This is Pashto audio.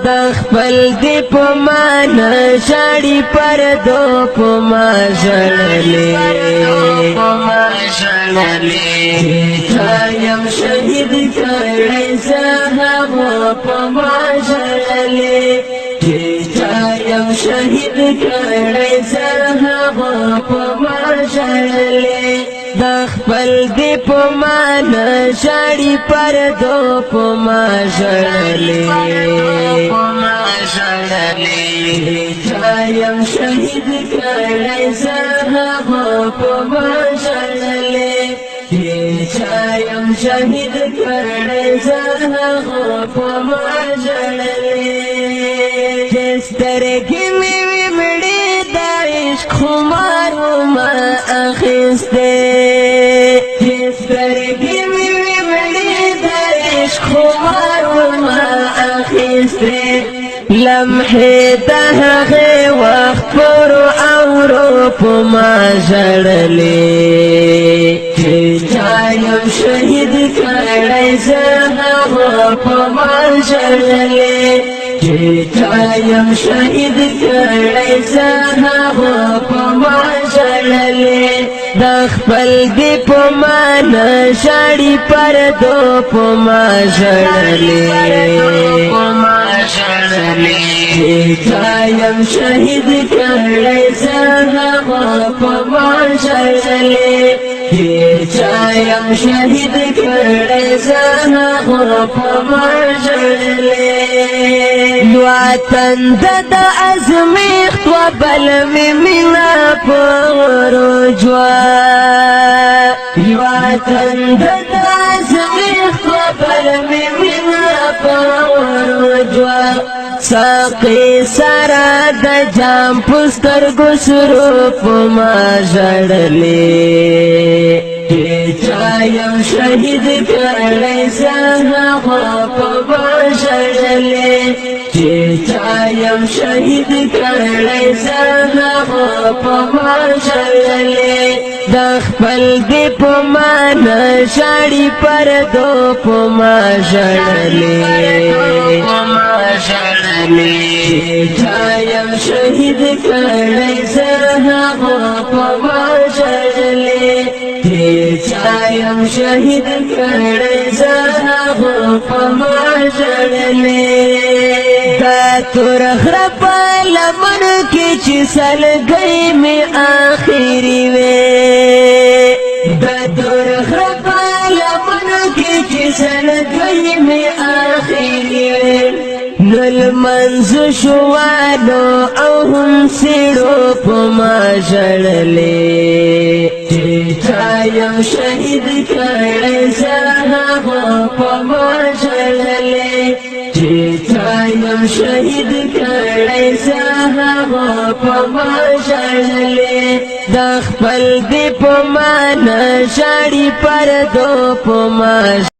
د خپل دی په مان شاړي پر دو په ما ژړلې یم شهید کړی زهغه په ما ژړلې یم شهید کړی زهغه په ما ژړلې د خپل دی په مان شاړي پر دو په ما ژړلې یم شهید کړی زهغه په ما ژړلې یم شهید کړی زهغه په ما ژړلې سترګې مې مړې د عشق خمار وما اخیسته سترګې مې مړې د عشق خمار وما اخیسته لمحې د هغې وخت پر اورو په ما ژړلې یم شهید کړی زهغه په ما ژړلې یم شهید کړی زهغه په ما ژړلې د خپل دی په مان شاړي پر دو په ما ژړلې یم شهید کړی زهغه په ما ژړلې یم شهید کړی زهغه په ما ژړلې وطن د ازمیخت و بل می مینا پرجوا وطن د ازمیخت و بل می مینا پرجوا ساقی سرا د جام پستر گسرو په ما ژړلې یم شهید کړی زهغه په ما ژړلې یم شهید کړی زهغه په ما ژړلې د خپل دی په مان شاړي پر دو په ما ژړلې یم شهید کړی زهغه په ما ژړلې یم شهید کړی زهغه په ما ژړلې دا تور غره په لمن کې چې سلګۍ مې آخري وې دا تور غره په لمن کې چې سلګۍ مې آخري وې نل منز شوانو او هم سیړو په ما ژړلې یم شهید کړی زهغه په ما ژړلې یم شهید کړی زهغه په ما ژړلې د خپل دی په مان شاړي پر دو په ما